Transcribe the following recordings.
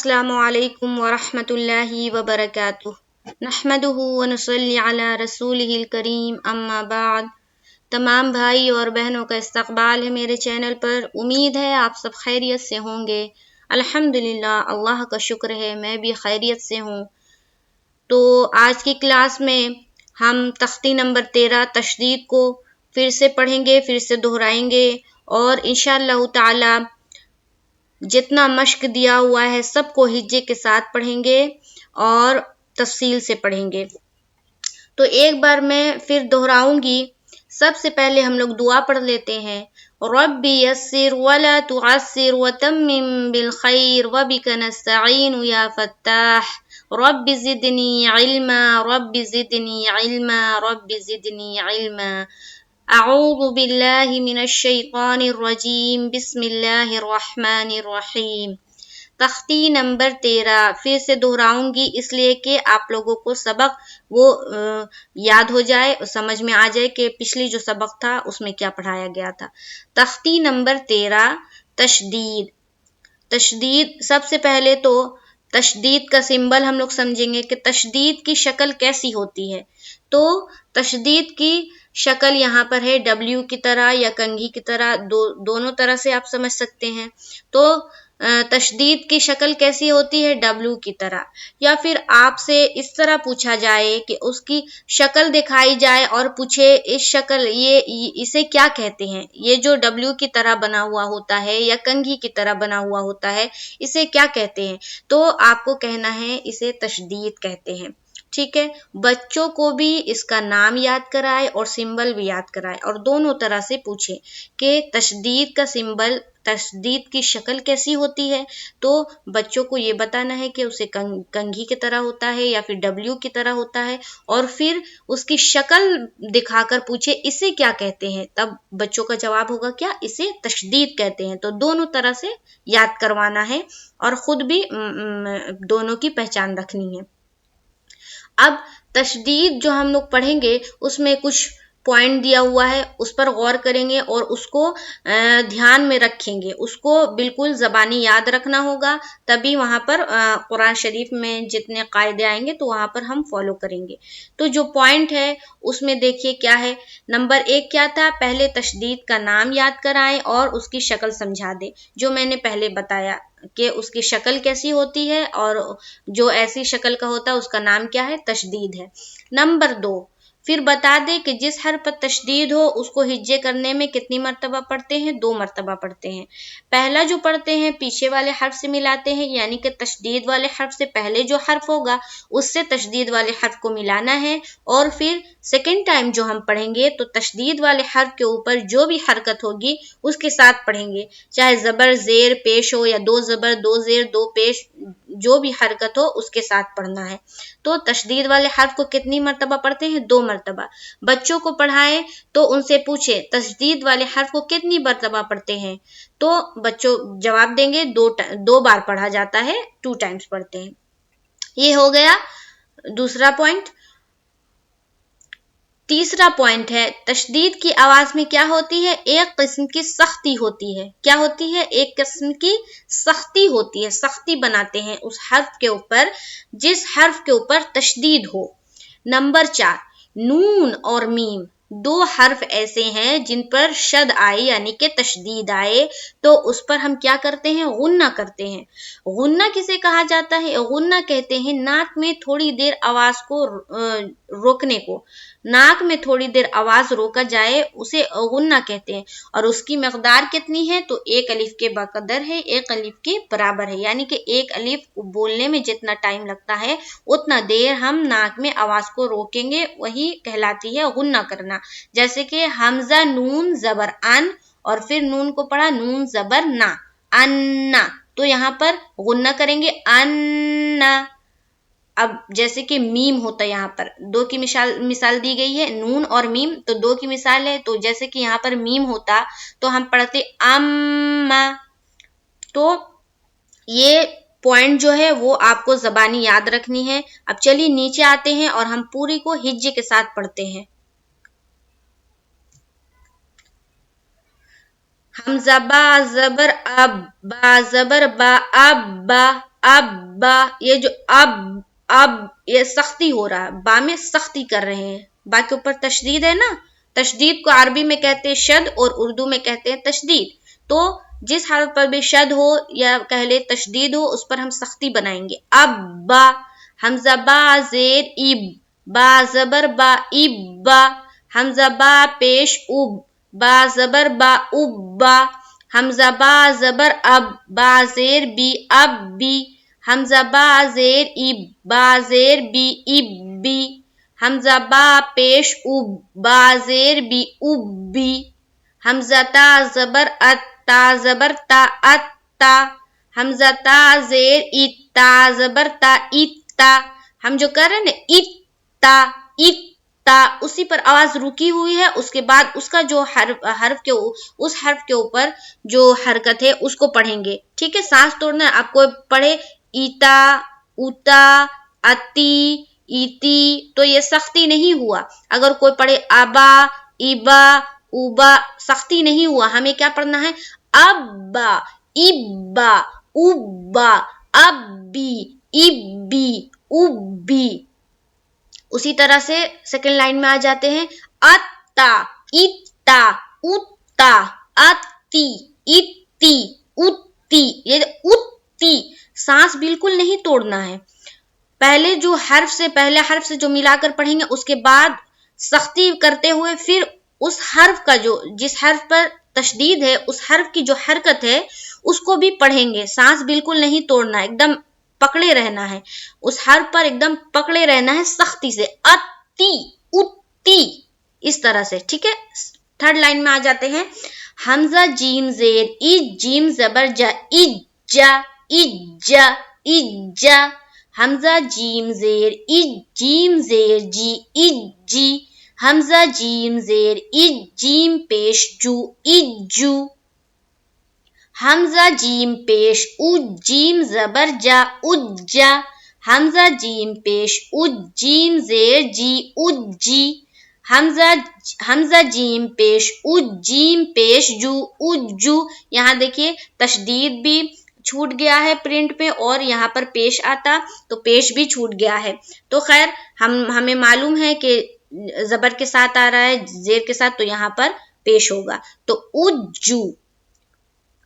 السلام علیکم ورحمۃ اللہ وبرکاتہ نحمدہ ونصلی علی رسولہ الکریم اما بعد۔ تمام بھائی اور بہنوں کا استقبال ہے میرے چینل پر۔ امید ہے آپ سب خیریت سے ہوں گے۔ الحمدللہ، اللہ کا شکر ہے میں بھی خیریت سے ہوں۔ تو آج کی کلاس میں ہم تختی نمبر 13 تشدید کو پھر سے پڑھیں گے، پھر سے دہرائیں گے، اور انشاءاللہ تعالی جتنا مشق دیا ہوا ہے سب کو ہجے کے ساتھ پڑھیں گے اور تفصیل سے پڑھیں گے۔ تو ایک بار میں پھر دہراؤں گی۔ سب سے پہلے ہم لوگ دعا پڑھ لیتے ہیں۔ رب یسر ولا تعسر وتمم بالخیر وبک نستعین یا فتاح رب زدنی علما رب زدنی علما رب زدنی علما۔ اعوذ باللہ من الشیطان الرجیم بسم اللہ الرحمن الرحیم۔ تختی نمبر 13 پھر سے دہراؤں گی اس لیے کہ آپ لوگوں کو سبق وہ یاد ہو جائے، سمجھ میں آ جائے کہ پچھلی جو سبق تھا اس میں کیا پڑھایا گیا تھا۔ تختی نمبر 13 تشدید۔ تشدید سب سے پہلے تو تشدید کا سمبل ہم لوگ سمجھیں گے کہ تشدید کی شکل کیسی ہوتی ہے۔ تو تشدید کی شکل یہاں پر ہے W کی طرح یا کنگھی کی طرح، دونوں طرح سے آپ سمجھ سکتے ہیں۔ تو تشدید کی شکل کیسی ہوتی ہے؟ W کی طرح۔ یا پھر آپ سے اس طرح پوچھا جائے کہ اس کی شکل دکھائی جائے اور پوچھے اس شکل اسے کیا کہتے ہیں؟ یہ جو W کی طرح بنا ہوا ہوتا ہے یا کنگھی کی طرح بنا ہوا ہوتا ہے اسے کیا کہتے ہیں؟ تو آپ کو کہنا ہے اسے تشدید کہتے ہیں۔ ٹھیک ہے، بچوں کو بھی اس کا نام یاد کرائے اور سمبل بھی یاد کرائے اور دونوں طرح سے پوچھے کہ تشدید کا سمبل، تشدید کی شکل کیسی ہوتی ہے۔ تو بچوں کو یہ بتانا ہے کہ اسے کنگھی کی طرح ہوتا ہے یا پھر W کی طرح ہوتا ہے، اور پھر اس کی شکل دکھا کر پوچھے اسے کیا کہتے ہیں، تب بچوں کا جواب ہوگا کیا؟ اسے تشدید کہتے ہیں۔ تو دونوں طرح سے یاد کروانا ہے اور خود بھی دونوں کی پہچان رکھنی ہے۔ اب تشدید جو ہم لوگ پڑھیں گے اس میں کچھ پوائنٹ دیا ہوا ہے، اس پر غور کریں گے اور اس کو دھیان میں رکھیں گے، اس کو بالکل زبانی یاد رکھنا ہوگا، تبھی وہاں پر قرآن شریف میں جتنے قاعدے آئیں گے تو وہاں پر ہم فالو کریں گے۔ تو جو پوائنٹ ہے اس میں دیکھیے کیا ہے۔ نمبر 1 کیا تھا؟ پہلے تشدید کا نام یاد کرائیں اور اس کی شکل سمجھا دیں، جو میں نے پہلے بتایا کہ اس کی شکل کیسی ہوتی ہے اور جو ایسی شکل کا ہوتا ہے اس کا نام کیا ہے؟ تشدید ہے۔ نمبر 2 پھر بتا دے کہ جس حرف پر تشدید ہو اس کو ہجے کرنے میں کتنی مرتبہ پڑھتے ہیں؟ 2 مرتبہ پڑھتے ہیں۔ پہلا جو پڑھتے ہیں پیچھے والے حرف سے ملاتے ہیں، یعنی کہ تشدید والے حرف سے پہلے جو حرف ہوگا اس سے تشدید والے حرف کو ملانا ہے، اور پھر سیکنڈ ٹائم جو ہم پڑھیں گے تو تشدید والے حرف کے اوپر جو بھی حرکت ہوگی اس کے ساتھ پڑھیں گے، چاہے زبر زیر پیش ہو یا 2 زبر 2 زیر 2 پیش، جو بھی حرکت ہو اس کے ساتھ پڑھنا ہے۔ تو تشدید والے حرف کو کتنی مرتبہ پڑھتے ہیں؟ 2 مرتبہ۔ بچوں کو پڑھائیں تو ان سے پوچھیں تشدید والے حرف کو کتنی مرتبہ پڑھتے ہیں؟ تو بچوں جواب دیں گے 2 بار پڑھا جاتا ہے، 2 ٹائمز پڑھتے ہیں۔ یہ ہو گیا دوسرا پوائنٹ۔ تیسرا پوائنٹ ہے تشدید کی آواز میں کیا ہوتی ہے؟ ایک قسم کی سختی ہوتی ہے۔ کیا ہوتی ہے؟ ایک قسم کی سختی ہوتی ہے، سختی بناتے ہیں اس حرف کے اوپر جس حرف کے اوپر تشدید ہو۔ نمبر 4 نون اور میم 2 حرف ایسے ہیں جن پر شد آئے یعنی کہ تشدید آئے تو اس پر ہم کیا کرتے ہیں؟ غنہ کرتے ہیں۔ غنہ کسے کہا جاتا ہے؟ غنہ کہتے ہیں ناک میں تھوڑی دیر آواز کو روکنے کو، ناک میں تھوڑی دیر آواز روکا جائے اسے غنہ کہتے ہیں، اور اس کی مقدار کتنی ہے؟ تو 1 الف کے بقدر ہے، 1 الف کے برابر ہے، یعنی کہ 1 الف بولنے میں جتنا ٹائم لگتا ہے اتنا دیر ہم ناک میں آواز کو روکیں گے، وہی کہلاتی ہے غنہ کرنا۔ جیسے کہ حمزہ نون زبر ان اور پھر نون کو پڑھا نون زبر نا، انا، تو یہاں پر غنہ کریں گے انا۔ اب جیسے کہ میم ہوتا ہے، یہاں پر 2 کی مثال دی گئی ہے، نون اور میم، تو 2 کی مثال ہے، تو جیسے کہ یہاں پر میم ہوتا تو ہم پڑھتے اما۔ تو یہ پوائنٹ جو ہے وہ آپ کو زبانی یاد رکھنی ہے۔ اب چلیے نیچے آتے ہیں اور ہم پوری کو ہجے کے ساتھ پڑھتے ہیں۔ حمزہ با زبر اب، با زبر با، اب با، یہ جو اب یہ سختی ہو رہا ہے، با میں سختی کر رہے ہیں، با کے اوپر تشدید ہے نا، تشدید کو عربی میں کہتے ہیں شد اور اردو میں کہتے ہیں تشدید، تو جس حرف پر بھی شد ہو یا کہہ لے تشدید ہو اس پر ہم سختی بنائیں گے، اب با، حمزہ با زیر اب، با زبر با، اب با، حمزہ با پیش اب، با زبر با، اب با، حمزہ با زبر اب، با زیر بی، اب بی، حمزہ با زیر اب، با زیر بی، اب بی، حمزہ با پیش اب، با زیر بی، اب بی، حمزہ تا زبر ات، تا زبر تا، ات تا، حمزہ تا زیر ات، تا زبر تا، ات تا، ہم جو کر رہے ہیں نا ات تا، ات تا، اسی پر آواز رکی ہوئی ہے، اس کے بعد اس کا جو اس حرف کے اوپر جو حرکت ہے اس کو پڑھیں گے، ٹھیک ہے، سانس توڑنا ہے، آپ کو پڑھے ایتا، اتا، اتی، ایتی، تو یہ سختی نہیں ہوا، اگر کوئی پڑھے ابا، ایبا، اوبا، سختی نہیں ہوا، ہمیں کیا پڑھنا ہے، ابا، ابا، اوبا، ابی، ابی، اوبی، اسی طرح سے سیکنڈ لائن میں آ جاتے ہیں، اتا، اتا، اتا، اتی، اتی، اتی، یہ اتی، سانس بالکل نہیں توڑنا ہے، پہلے جو حرف سے پہلے حرف سے جو ملا کر پڑھیں گے اس کے بعد سختی کرتے ہوئے پھر اس حرف کا جو جس حرف پر تشدید ہے اس حرف کی جو حرکت ہے اس کو بھی پڑھیں گے، سانس بالکل نہیں توڑنا ہے، ایک دم پکڑے رہنا ہے، اس حرف پر ایک دم پکڑے رہنا ہے سختی سے، اتی، اتی، اس طرح سے، ٹھیک ہے، تھرڈ لائن میں آ جاتے ہیں، حمزہ جیم زیر اج، جیم زبر جا، اج جا، اج جا، اج جا، حمزہ جیم زیر اج، جیم زیر جی، اج جی، حمزہ جیم زیر اج، جیم پیش جو، اج جو، حمزہ جیم پیش اج، جیم زبر جا، اج جا، حمزہ جیم پیش اج، جیم زیر جی، اج جی، حمزہ جیم پیش اج، جیم پیش جو، اج جو، یہاں دیکھیے تشدید بھی چھوٹ گیا ہے پرنٹ پہ اور یہاں پر پیش آتا تو پیش بھی چھوٹ گیا ہے، تو خیر ہمیں معلوم ہے کہ زبر کے ساتھ آ رہا ہے زیر کے ساتھ تو یہاں پر پیش ہوگا، تو اجو،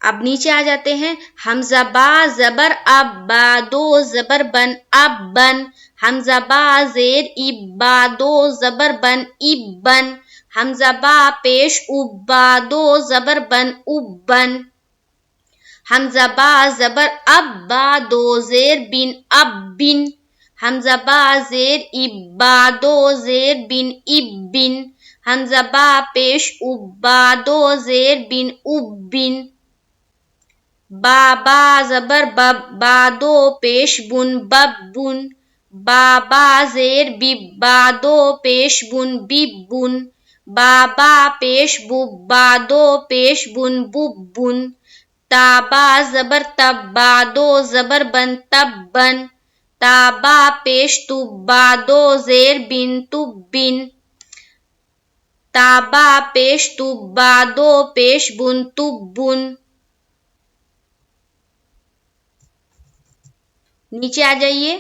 اب نیچے آ جاتے ہیں، حمزہ با زبر اب، با دو زبر بن، اب بن، حمزہ با زیر اب، با دو زبر بن، اب بن، حمزہ با پیش اب، با دو زبر بن، اب بن، حمزہ با زبر اب، با دو زیر بن، اب بن، حمزہ با زیر اب، با دو زیر بن، اب بن، حمزہ با پیش اب، با دو زیر بن، اب بن، با زبر بب، با دو پیش بن، بب بن، با زیر بب، با دو پیش بن، بب بن، با پیش بب، با دو پیش بن، بب بن، تا زبر تب، با دو زبر بن، تب بن، تا پیش تب، با دو زیر بن، تب بن، تا پیش تب، با دو پیش بن، تب بن، نیچے آ جائیے،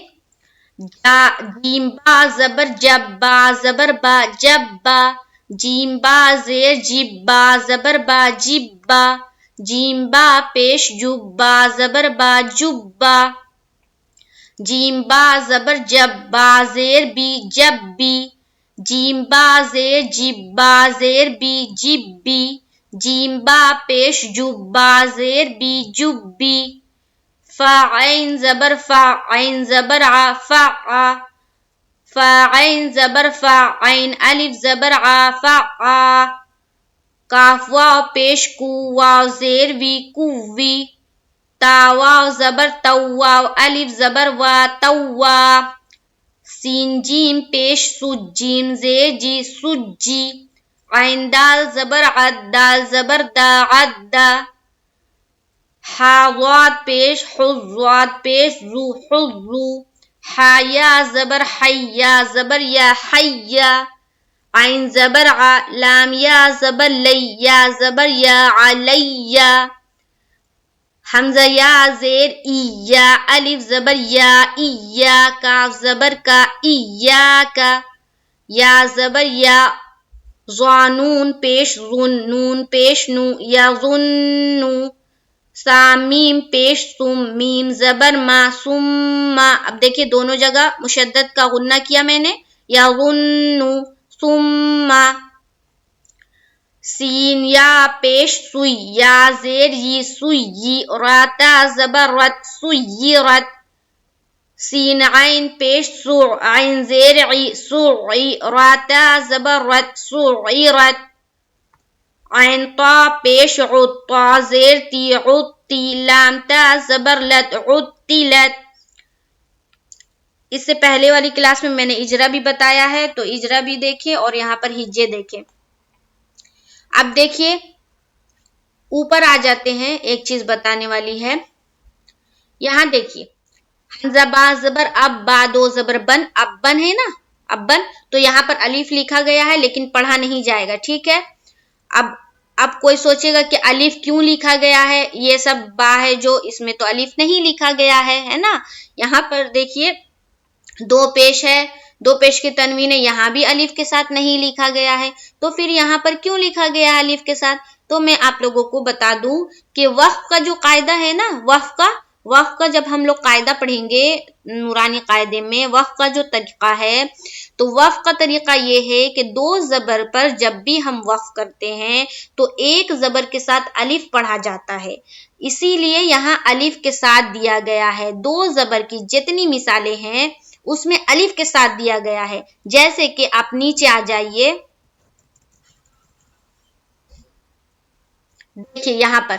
جیم با زبر جب، با زبر با، جب با، جیم با زیر جب، با زبر با، جب با، جیم با پیش جب، با زبر با، جب با، جیم با زبر جب، با زیر بی، جب بی، جیم با زیر جب، با زیر بی، جب بی، جیم با پیش جب، با زیر بی، جب بی، فا عین زبر فا، عین زبر ع، فا ع، فا عین زبر فا، عین الف زبر ع، فا ع، کاف واو پیش کو، واو زیر وی، کووی، تا واو زبر تو، واو الف زبر وا، توا، سین جیم پیش سج، جیم زیر جی، سجی، عین دال زبر عد، دال زبر دا، عدا، حا ضاد پیش حض، ضاد پیش زو، حضو، حا یا زبر حی، یا زبر یا، حیا، عین زبر ع، لام یا زبر لی، یا زبر یا، علیہ، حمزہ یا زیر ای، یا الف زبر یا، ایا، کاف زبر کا، ایاکا، یا زبر یا، ظانون پیش ظن، نون پیش نو، یا ظنو، سامیم پیش سم، میم زبر ما، ثم، اب دیکھیں دونوں جگہ مشدد کا غنہ کیا میں نے، یا ظنو، ثم، سین یا پیش سوئی، یا زیر ی، سوئی، راتا زبر رت، سویرت، سین عین پیش سو، عین زیر عی، سوعی، راتا زبر رت، سوعیرت، عین طا پیش عد، طا زیر تی، عدتی، لام تا زبر لت، عدتلت۔ اس سے پہلے والی کلاس میں نے اجرا بھی بتایا ہے، تو اجرا بھی دیکھیں اور یہاں پر ہجے دیکھیں۔ اب دیکھیے اوپر آ جاتے ہیں، ایک چیز بتانے والی ہے، یہاں دیکھیے حمزہ با زبر اب، با دو زبر بن، اب بن ہے نا، اب بن، تو یہاں پر الف لکھا گیا ہے لیکن پڑھا نہیں جائے گا، ٹھیک ہے۔ اب کوئی سوچے گا کہ الف کیوں لکھا گیا ہے، یہ سب با ہے جو، اس میں تو الف نہیں لکھا گیا ہے نا۔ یہاں پر دیکھیے دو پیش ہے، دو پیش کے تنوین ہے، یہاں بھی الف کے ساتھ نہیں لکھا گیا ہے، تو پھر یہاں پر کیوں لکھا گیا ہے الف کے ساتھ؟ تو میں آپ لوگوں کو بتا دوں کہ وقف کا جو قاعدہ ہے نا، وقف کا جب ہم لوگ قاعدہ پڑھیں گے نورانی قاعدے میں، وقف کا جو طریقہ ہے، تو وقف کا طریقہ یہ ہے کہ دو زبر پر جب بھی ہم وقف کرتے ہیں تو ایک زبر کے ساتھ الف پڑھا جاتا ہے، اسی لیے یہاں الف کے ساتھ دیا گیا ہے، دو زبر کی جتنی مثالیں ہیں اس میں الف کے ساتھ دیا گیا ہے۔ جیسے کہ آپ نیچے آ جائیے، دیکھیے یہاں پر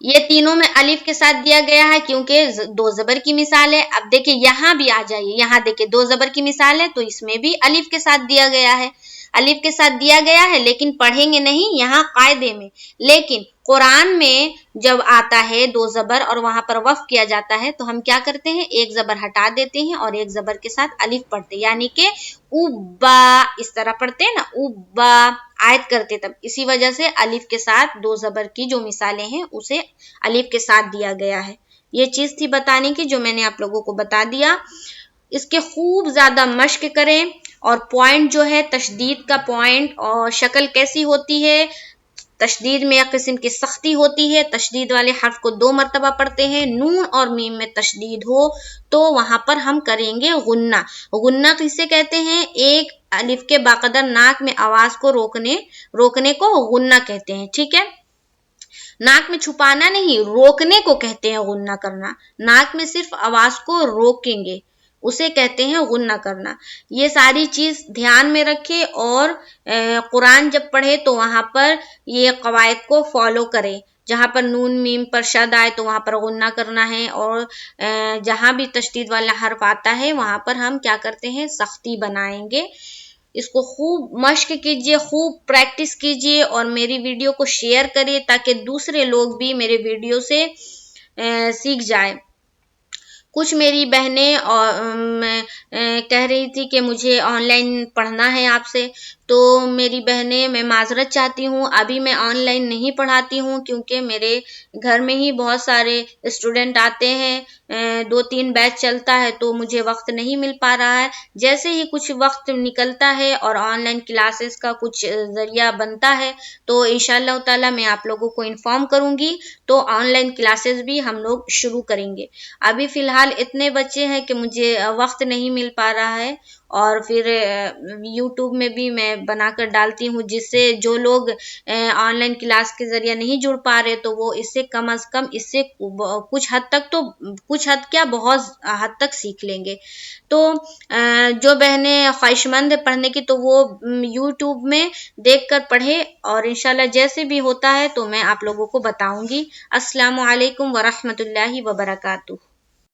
یہ تینوں میں الف کے ساتھ دیا گیا ہے کیونکہ دو زبر کی مثال ہے۔ اب دیکھیے یہاں بھی آ جائیے، یہاں دیکھیے دو زبر کی مثال ہے تو اس میں بھی الف کے ساتھ دیا گیا ہے، الف کے ساتھ دیا گیا ہے، لیکن پڑھیں گے نہیں یہاں قاعدے میں۔ لیکن قرآن میں جب آتا ہے دو زبر اور وہاں پر وقف کیا جاتا ہے تو ہم کیا کرتے ہیں، ایک زبر ہٹا دیتے ہیں اور ایک زبر کے ساتھ الف پڑھتے ہیں، یعنی کہ اوبا، اس طرح پڑھتے ہیں نا، اوبا آیت کرتے تب، اسی وجہ سے الف کے ساتھ دو زبر کی جو مثالیں ہیں اسے الف کے ساتھ دیا گیا ہے۔ یہ چیز تھی بتانے کی جو میں نے آپ لوگوں کو بتا دیا۔ اس کے خوب زیادہ مشق کریں، اور پوائنٹ جو ہے تشدید کا پوائنٹ اور شکل کیسی ہوتی ہے، تشدید میں ایک قسم کی سختی ہوتی ہے، تشدید والے حرف کو 2 مرتبہ پڑھتے ہیں، نون اور میم میں تشدید ہو تو وہاں پر ہم کریں گے غنہ۔ غنہ کسے کہتے ہیں، ایک الف کے باقدر ناک میں آواز کو روکنے کو غنہ کہتے ہیں، ٹھیک ہے۔ ناک میں چھپانا نہیں، روکنے کو کہتے ہیں غنہ کرنا، ناک میں صرف آواز کو روکیں گے اسے کہتے ہیں غنہ کرنا۔ یہ ساری چیز دھیان میں رکھے اور قرآن جب پڑھے تو وہاں پر یہ قواعد کو فالو کرے، جہاں پر نون میم پر شد آئے تو وہاں پر غنہ کرنا ہے، اور جہاں بھی تشدید والا حرف آتا ہے وہاں پر ہم کیا کرتے ہیں، سختی بنائیں گے۔ اس کو خوب مشق کیجئے، خوب پریکٹس کیجئے اور میری ویڈیو کو شیئر کریں تاکہ دوسرے لوگ بھی میرے ویڈیو سے سیکھ جائیں۔ کچھ میری بہنیں کہہ رہی تھی کہ مجھے آن لائن پڑھنا ہے آپ سے، تو میری بہنیں میں معذرت چاہتی ہوں، ابھی میں آن لائن نہیں پڑھاتی ہوں کیونکہ میرے گھر میں ہی بہت سارے اسٹوڈنٹ آتے ہیں، 2-3 بیچ چلتا ہے تو مجھے وقت نہیں مل پا رہا ہے۔ جیسے ہی کچھ وقت نکلتا ہے اور آن لائن کلاسز کا کچھ ذریعہ بنتا ہے تو انشاءاللہ تعالی میں آپ لوگوں کو انفارم کروں گی، تو آن لائن کلاسز بھی ہم لوگ شروع کریں گے۔ ابھی فی الحال اتنے بچے ہیں کہ مجھے وقت نہیں مل پا رہا ہے، اور پھر یوٹیوب میں بھی میں بنا کر ڈالتی ہوں، جس سے جو لوگ آن لائن کلاس کے ذریعے نہیں جڑ پا رہے تو وہ اس سے کم از کم اس سے کچھ حد کیا بہت حد تک سیکھ لیں گے۔ تو جو بہنیں خواہش مند ہے پڑھنے کی تو وہ یوٹیوب میں دیکھ کر پڑھے، اور انشاءاللہ جیسے بھی ہوتا ہے تو میں آپ لوگوں کو بتاؤں گی۔ السلام علیکم ورحمۃ اللہ وبرکاتہ۔